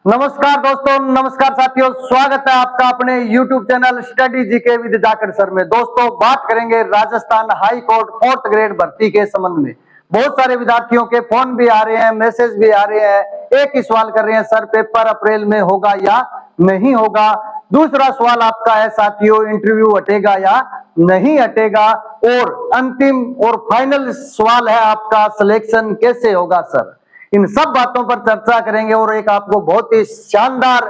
नमस्कार दोस्तों, नमस्कार साथियों, स्वागत है आपका अपने YouTube channel study GK with Zakir sir में। दोस्तों, बात करेंगे Rajasthan high court 4th grade भर्ती के संबंध में। बहुत सारे विद्यार्थियों के फोन भी आ रहे हैं, मैसेज भी आ रहे हैं। एक ही सवाल कर रहे हैं, सर पेपर अप्रैल में होगा या नहीं होगा। दूसरा सवाल आपका है साथियों, इंटरव्यू हटेगा या नहीं हटेगा। और अंतिम और फाइनल सवाल है आपका, सिलेक्शन कैसे होगा सर। इन सब बातों पर चर्चा करेंगे और एक आपको बहुत ही शानदार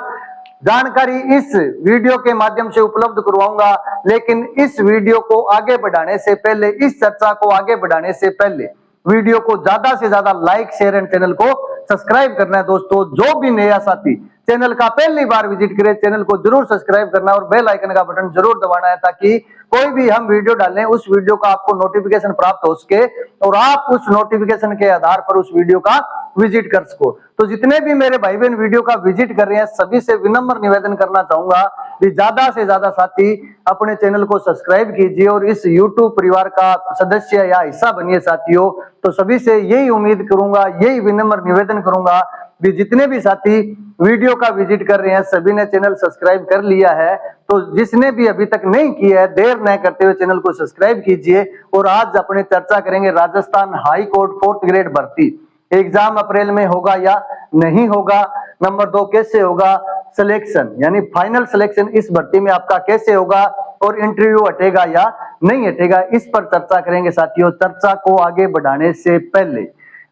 जानकारी इस वीडियो के माध्यम से उपलब्ध करवाऊंगा। लेकिन इस वीडियो को आगे बढ़ाने से पहले, इस चर्चा को आगे बढ़ाने से पहले वीडियो को ज्यादा से ज्यादा लाइक, शेयर एंड चैनल को सब्सक्राइब करना है। दोस्तों, जो भी नया साथी चैनल का पहली बार विजिट करे, चैनल को जरूर सब्सक्राइब करना और बेल आइकन का बटन जरूर दबाना है, ताकि कोई भी हम वीडियो डालें उस वीडियो का आपको नोटिफिकेशन प्राप्त हो सके और आप उस नोटिफिकेशन के आधार पर उस वीडियो का विजिट कर सको। तो जितने भी मेरे भाई बहन वीडियो का विजिट कर रहे हैं, सभी से विनम्र निवेदन करना चाहूंगा कि ज्यादा से ज्यादा साथी अपने चैनल को सब्सक्राइब कीजिए और इस YouTube परिवार का सदस्य या हिस्सा बनिए साथियों। तो सभी से यही उम्मीद करूंगा, यही विनम्र निवेदन करूंगा कि जितने भी साथी वीडियो का विजिट कर रहे हैं, सभी ने चैनल सब्सक्राइब कर लिया है। तो जिसने भी अभी तक नहीं किया है, देर न करते हुए चैनल को सब्सक्राइब कीजिए। और आज अपने चर्चा करेंगे Rajasthan high court 4th grade भर्ती। एग्जाम अप्रैल में होगा या नहीं होगा। नंबर 2, कैसे होगा सिलेक्शन, यानी फाइनल सिलेक्शन इस भर्ती में आपका कैसे होगा। और इंटरव्यू हटेगा या नहीं हटेगा, इस पर चर्चा करेंगे साथियों। चर्चा को आगे बढ़ाने से पहले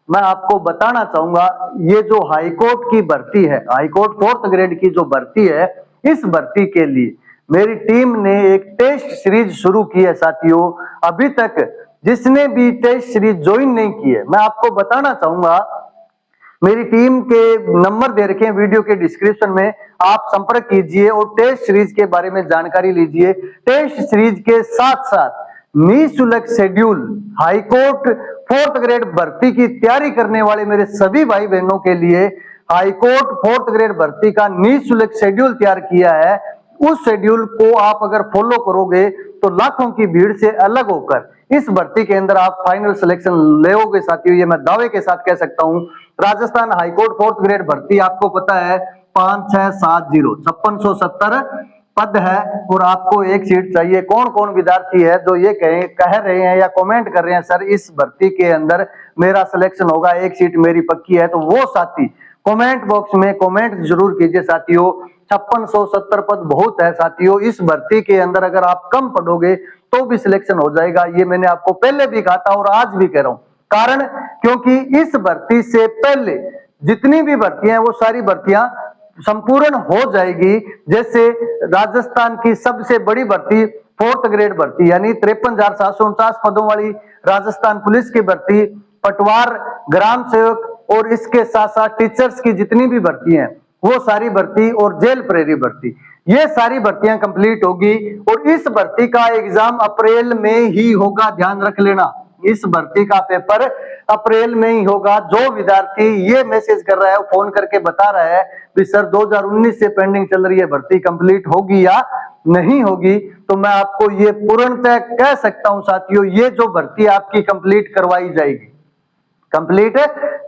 मैं आपको बताना चाहूंगा, ये जो हाईकोर्ट की भर्ती है, हाईकोर्ट 4th ग्रेड की जो भर्ती है, इस भर्ती के लिए मेरी टीम ने एक टेस्ट सीरीज शुरू की है साथियों। अभी तक जिसने भी टेस्ट सीरीज ज्वाइन नहीं की है, मैं आपको बताना चाहूंगा, मेरी टीम के नंबर दे रखे हैं वीडियो के डिस्क्रिप्शन में, आप संपर्क कीजिए और टेस्ट सीरीज के बारे में जानकारी लीजिए। टेस्ट सीरीज के साथ साथ निःशुल्क शेड्यूल हाईकोर्ट 4th ग्रेड भर्ती की तैयारी करने वाले मेरे सभी भाई बहनों के लिए हाईकोर्ट 4th ग्रेड भर्ती का निःशुल्क शेड्यूल तैयार किया है। उस शेड्यूल को आप अगर फॉलो करोगे तो लाखों की भीड़ से अलग होकर इस भर्ती के अंदर आप फाइनल सिलेक्शन लेोगे साथियों, ये मैं दावे के साथ कह सकता हूं। राजस्थान हाईकोर्ट 4th ग्रेड भर्ती आपको पता है 5670 5670 पद है और आपको एक सीट चाहिए। कौन कौन विद्यार्थी है जो ये कह रहे हैं या कमेंट कर रहे हैं, सर इस भर्ती के अंदर मेरा सिलेक्शन होगा, एक सीट मेरी पक्की है, तो वो साथी कमेंट बॉक्स में कमेंट जरूर कीजिए साथियों। 5670 पद बहुत है साथियों। इस भर्ती के अंदर अगर आप कम पढ़ोगे तो भी सिलेक्शन हो जाएगा, ये मैंने आपको पहले भी कहा था और आज भी कह रहा हूं। कारण क्योंकि इस भर्ती से पहले जितनी भी भर्तियां हैं वो सारी भर्तियां संपूर्ण हो जाएगी। जैसे राजस्थान की सबसे बड़ी भर्ती 4th ग्रेड भर्ती, यानी 53,749 पदों वाली राजस्थान पुलिस की भर्ती, पटवार, ग्राम सेवक और इसके साथ साथ टीचर्स की जितनी भी भर्ती हैं वो सारी भर्ती, और जेल प्रहरी भर्ती, ये सारी भर्तियां कंप्लीट होगी। और इस भर्ती का एग्जाम अप्रैल में ही होगा, ध्यान रख लेना। इस भर्ती का पेपर अप्रैल में ही होगा। जो विद्यार्थी ये मैसेज कर रहा है, फोन करके बता रहा है कि सर 2019 से पेंडिंग चल रही है, भर्ती कंप्लीट होगी या नहीं होगी, तो मैं आपको ये पूर्णतः कह सकता हूं साथियों, ये जो भर्ती आपकी कंप्लीट करवाई जाएगी, कंप्लीट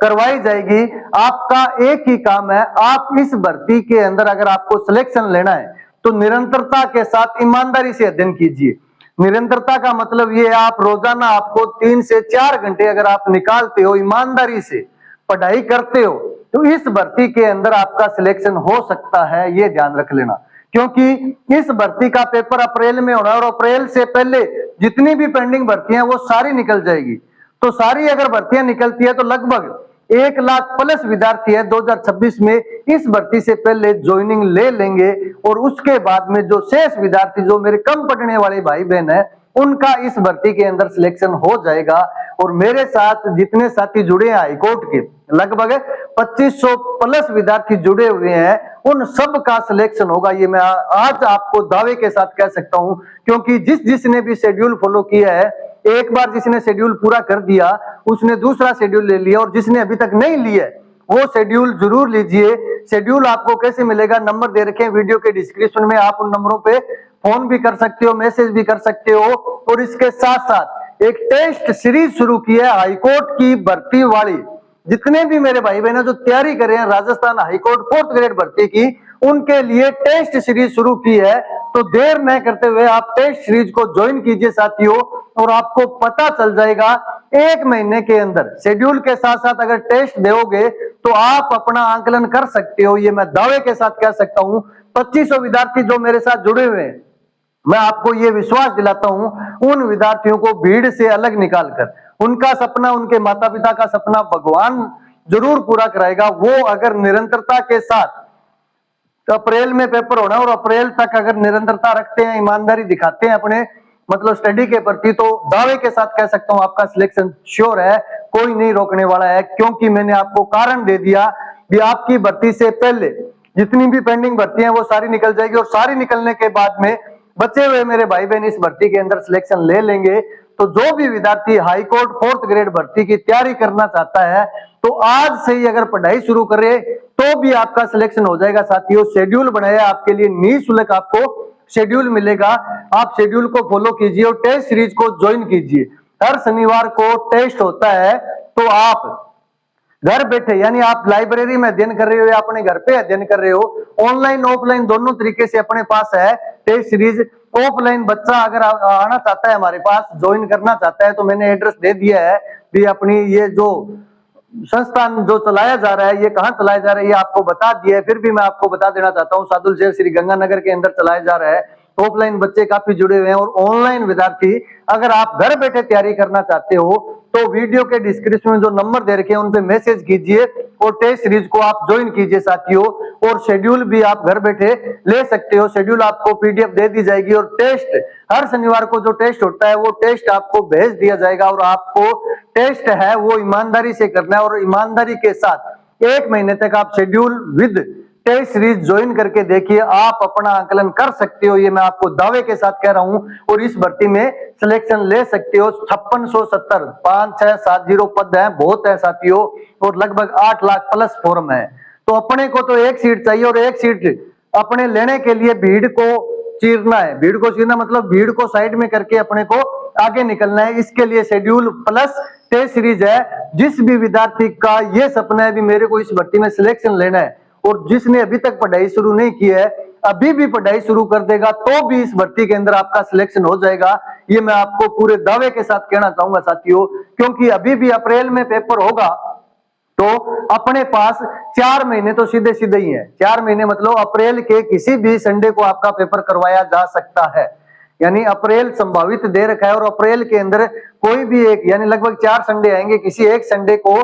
करवाई जाएगी। आपका एक ही काम है, आप इस भर्ती के अंदर अगर आपको सिलेक्शन लेना है तो निरंतरता के साथ ईमानदारी से अध्ययन कीजिए। निरंतरता का मतलब ये है, आप रोजाना आपको 3 से 4 घंटे अगर आप निकालते हो, ईमानदारी से पढ़ाई करते हो, तो इस भर्ती के अंदर आपका सिलेक्शन हो सकता है, ये ध्यान रख लेना। क्योंकि इस भर्ती का पेपर अप्रैल में होना और अप्रैल से पहले जितनी भी पेंडिंग भर्तियां वो सारी निकल जाएगी। तो सारी अगर भर्तियां निकलती है तो लगभग 1 लाख प्लस विद्यार्थी है 2026 में इस भर्ती से पहले ज्वाइनिंग ले लेंगे। और उसके बाद में जो शेष विद्यार्थी, जो मेरे कम पढ़ने वाले भाई बहन है, उनका इस भर्ती के अंदर सिलेक्शन हो जाएगा। और मेरे साथ जितने साथी जुड़े हैं हाईकोर्ट के, लगभग 2500 प्लस विद्यार्थी जुड़े हुए हैं, उन सब का सिलेक्शन होगा, ये मैं आज आपको दावे के साथ कह सकता हूं। क्योंकि जिसने भी शेड्यूल फॉलो किया है, एक बार जिसने शेड्यूल पूरा कर दिया उसने दूसरा शेड्यूल ले लिया, और जिसने अभी तक नहीं लिया वो शेड्यूल जरूर लीजिए। शेड्यूल आपको कैसे मिलेगा, नंबर दे रखे हैं वीडियो के डिस्क्रिप्शन में, आप उन नंबरों पे फोन भी कर सकते हो, मैसेज भी कर सकते हो। और इसके साथ साथ एक टेस्ट सीरीज शुरू की है हाईकोर्ट की भर्ती वाली, जितने भी मेरे भाई बहन जो तैयारी कर रहे हैं राजस्थान हाईकोर्ट 4th ग्रेड भर्ती की, उनके लिए टेस्ट सीरीज शुरू की है। तो देर न करते हुए आप टेस्ट सीरीज को ज्वाइन कीजिए साथियों, और आपको पता चल जाएगा 1 महीने के अंदर शेड्यूल के साथ साथ अगर टेस्ट दोगे तो आप अपना आंकलन कर सकते हो। ये मैं दावे के साथ कह सकता हूं। 2500 विद्यार्थी जो मेरे साथ जुड़े हुए हैं, मैं आपको ये विश्वास दिलाता हूं, उन विद्यार्थियों को भीड़ से अलग निकालकर उनका सपना, उनके माता पिता का सपना भगवान जरूर पूरा कराएगा। वो अगर निरंतरता के साथ, तो अप्रैल में पेपर होना और अप्रैल तक अगर निरंतरता रखते हैं, ईमानदारी दिखाते हैं अपने मतलब स्टडी के प्रति, तो दावे के साथ कह सकता हूं आपका सिलेक्शन श्योर है, कोई नहीं रोकने वाला है। क्योंकि मैंने आपको कारण दे दिया कि आपकी भर्ती से पहले जितनी भी पेंडिंग भर्ती है वो सारी निकल जाएगी, और सारी निकलने के बाद में बचे हुए मेरे भाई बहन इस भर्ती के अंदर सिलेक्शन ले लेंगे। तो जो भी विद्यार्थी हाईकोर्ट 4th ग्रेड भर्ती की तैयारी करना चाहता है, तो आज से ही अगर पढ़ाई शुरू करे तो भी आपका सिलेक्शन हो जाएगा साथियों। शेड्यूल बनाया आपके लिए, निःशुल्क आपको शेड्यूल मिलेगा। आप शेड्यूल को फॉलो कीजिए और टेस्ट सीरीज को ज्वाइन कीजिए। हर शनिवार को टेस्ट होता है, तो आप घर बैठे, यानी आप लाइब्रेरी में अध्ययन कर रहे हो या अपने घर पे अध्ययन कर रहे हो, ऑनलाइन ऑफलाइन दोनों तरीके से अपने पास है टेस्ट सीरीज। ऑफलाइन बच्चा अगर आना चाहता है हमारे पास, ज्वाइन करना चाहता है, तो मैंने एड्रेस दे दिया है भी। अपनी ये जो संस्थान जो चलाया जा रहा है, ये कहाँ चलाया जा रहा है ये आपको बता दिया है, फिर भी मैं आपको बता देना चाहता हूँ। सादुल शहर श्री गंगानगर के अंदर चलाया जा रहा है। ऑफलाइन बच्चे काफी जुड़े हुए हैं, और ऑनलाइन विद्यार्थी अगर आप घर बैठे तैयारी करना चाहते हो तो वीडियो के डिस्क्रिप्शन में जो नंबर दे रखे हैं उन पे मैसेज कीजिए और टेस्ट सीरीज को आप ज्वाइन कीजिए साथियों। और शेड्यूल भी आप घर बैठे ले सकते हो, शेड्यूल आपको पीडीएफ दे दी जाएगी, और टेस्ट हर शनिवार को जो टेस्ट होता है वो टेस्ट आपको भेज दिया जाएगा। और आपको टेस्ट है वो ईमानदारी से करना है, और ईमानदारी के साथ 1 महीने तक आप schedule with test series join करके देखिए, आप अपना आंकलन कर सकते हो। ये मैं आपको दावे के साथ कह रहा हूं, और इस भर्ती में सिलेक्शन ले सकते हो। 5670 5670 पद है, बहुत है साथियों, और लगभग 8 लाख प्लस फॉर्म है। तो अपने को तो एक सीट चाहिए, और एक सीट अपने लेने के लिए भीड़ को चीरना है। भीड़ को चीरना मतलब भीड़ को साइड में करके अपने को आगे निकलना है। इसके लिए शेड्यूल प्लस टेस्ट सीरीज है। जिस भी विद्यार्थी का ये सपना है भी मेरे को इस भर्ती में सिलेक्शन लेना है, और जिसने अभी तक पढ़ाई शुरू नहीं की है, अभी भी पढ़ाई शुरू कर देगा तो भी इस भर्ती के अंदर आपका सिलेक्शन हो जाएगा। ये मैं आपको पूरे दावे के साथ कहना चाहूंगा साथियों, क्योंकि अभी भी अप्रैल में पेपर होगा, तो अपने पास 4 महीने तो सीधे सीधे ही है। 4 महीने मतलब अप्रैल के किसी भी संडे को आपका पेपर करवाया जा सकता है। यानी अप्रैल संभावित दे रखा है, और अप्रैल के अंदर कोई भी एक, यानी लगभग 4 संडे आएंगे, किसी एक संडे को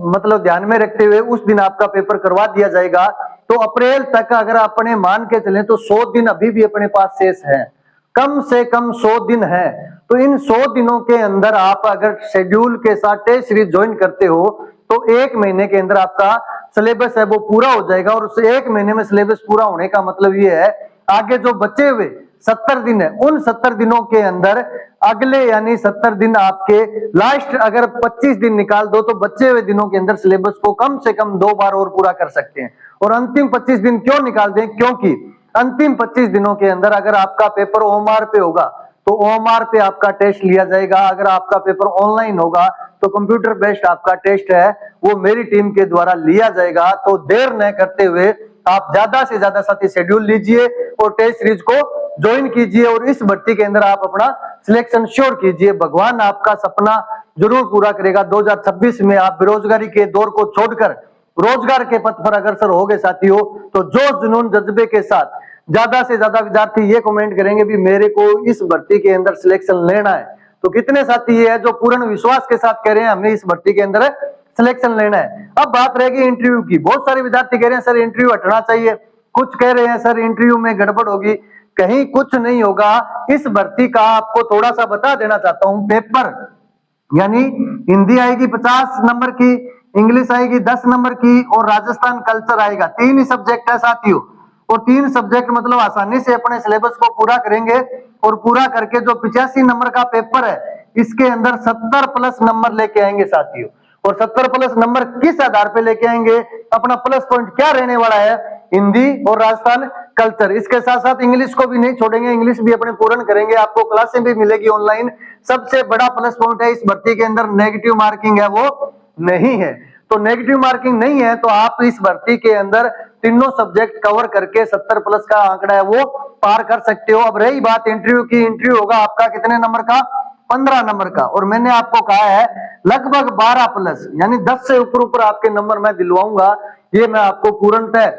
मतलब ध्यान में रखते हुए उस दिन आपका पेपर करवा दिया जाएगा। तो अप्रैल तक अगर अपने मान के चलें तो 100 दिन अभी भी अपने पास शेष है, कम से कम 100 दिन है। तो इन 100 दिनों के अंदर आप अगर शेड्यूल के साथ टेस्ट सीरीज ज्वाइन करते हो तो 1 महीने के अंदर आपका सिलेबस है वो पूरा हो जाएगा। और उस 1 महीने में सिलेबस पूरा होने का मतलब ये है, आगे जो बचे हुए 70 दिन है, उन 70 दिनों के अंदर अगले यानी 70 दिन आपके लास्ट अगर 25 दिन निकाल दो तो बचे हुए दिनों के अंदर सिलेबस को कम से कम 2 बार और पूरा कर सकते हैं। और अंतिम 25 दिन क्यों निकाल दें, क्योंकि अंतिम 25 दिनों के अंदर अगर आपका पेपर ओएमआर पे होगा तो ओएमआर पे आपका टेस्ट लिया जाएगा। अगर आपका पेपर ऑनलाइन होगा तो कंप्यूटर बेस्ड आपका टेस्ट है वो मेरी टीम के द्वारा लिया जाएगा। तो देर न करते हुए आप ज्यादा से ज्यादा साथी शेड्यूल लीजिए और टेस्ट सीरीज को ज्वाइन कीजिए, और इस भर्ती के अंदर आप अपना सिलेक्शन श्योर कीजिए। भगवान आपका सपना जरूर पूरा करेगा। 2026 में आप बेरोजगारी के दौर को छोड़कर रोजगार के पथ पर अग्रसर होगे साथियों। तो जोश जुनून जज्बे के साथ ज्यादा से ज्यादा विद्यार्थी ये कमेंट करेंगे भी मेरे को इस भर्ती के अंदर सिलेक्शन लेना है। तो कितने साथी ये है जो पूर्ण विश्वास के साथ कह रहे हैं हमें इस भर्ती के अंदर सिलेक्शन लेना है। अब बात रहेगी इंटरव्यू की। बहुत सारे विद्यार्थी कह रहे हैं सर इंटरव्यू हटना चाहिए, कुछ कह रहे हैं सर इंटरव्यू में गड़बड़ होगी। कहीं कुछ नहीं होगा। इस भर्ती का आपको थोड़ा सा बता देना चाहता हूं। पेपर यानी हिंदी आएगी 50 नंबर की, इंग्लिश आएगी 10 नंबर की, और राजस्थान कल्चर आएगा। 3 ही सब्जेक्ट है साथियों, और 3 सब्जेक्ट मतलब आसानी से अपने सिलेबस को पूरा करेंगे। और पूरा करके जो 85 नंबर का पेपर है इसके अंदर 70 प्लस नंबर लेके आएंगे साथियों। और 70 प्लस नंबर किस आधार पे लेके आएंगे, अपना प्लस पॉइंट क्या रहने वाला है, हिंदी और राजस्थान कल्चर। इसके साथ साथ इंग्लिश को भी नहीं छोड़ेंगे, इंग्लिश भी अपने पूर्ण करेंगे। आपको क्लासें भी मिलेगी ऑनलाइन। सबसे बड़ा प्लस पॉइंट है इस भर्ती के अंदर नेगेटिव मार्किंग है वो नहीं है। तो नेगेटिव मार्किंग नहीं है, तो आप इस भर्ती के अंदर तीनों सब्जेक्ट कवर करके 70 प्लस का आंकड़ा है वो पार कर सकते हो। अब रही बात इंटरव्यू की, इंटरव्यू होगा आपका कितने नंबर का? 15 नंबर का, और मैंने आपको कहा है लगभग 12 प्लस, यानी 10 से ऊपर ऊपर आपके नंबर मैं दिलवाऊंगा। ये मैं आपको पूर्णतः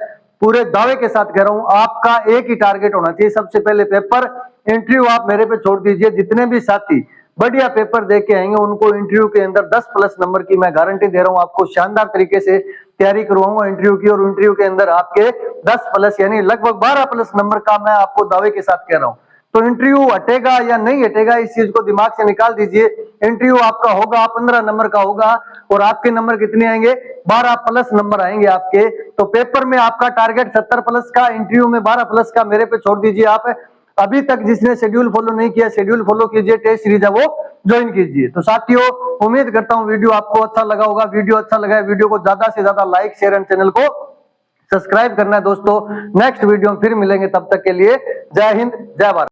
पूरे दावे के साथ कह रहा हूं। आपका एक ही टारगेट होना चाहिए, सबसे पहले पेपर। इंटरव्यू आप मेरे पे छोड़ दीजिए, जितने भी साथी बढ़िया पेपर दे के आएंगे उनको इंटरव्यू के अंदर 10 प्लस नंबर की मैं गारंटी दे रहा हूं। आपको शानदार तरीके से तैयारी करवाऊंगा इंटरव्यू की, और इंटरव्यू के अंदर आपके 10 प्लस यानी लगभग 12 प्लस नंबर का मैं आपको दावे के साथ कह रहा हूं। तो इंटरव्यू हटेगा या नहीं हटेगा, इस चीज को दिमाग से निकाल दीजिए। इंटरव्यू आपका होगा 15 नंबर का होगा, और आपके नंबर कितने आएंगे? 12 प्लस नंबर आएंगे आपके। तो पेपर में आपका टारगेट 70 प्लस का, इंटरव्यू में 12 प्लस का मेरे पे छोड़ दीजिए। आप अभी तक जिसने शेड्यूल फॉलो नहीं किया, शेड्यूल फॉलो कीजिए, टेस्ट सीरीज है वो ज्वाइन कीजिए। तो साथियों, उम्मीद करता हूं वीडियो आपको अच्छा लगा होगा। वीडियो अच्छा लगा है, वीडियो को ज्यादा से ज्यादा लाइक शेयर एंड चैनल को सब्सक्राइब करना है दोस्तों। नेक्स्ट वीडियो में फिर मिलेंगे, तब तक के लिए जय हिंद जय भारत।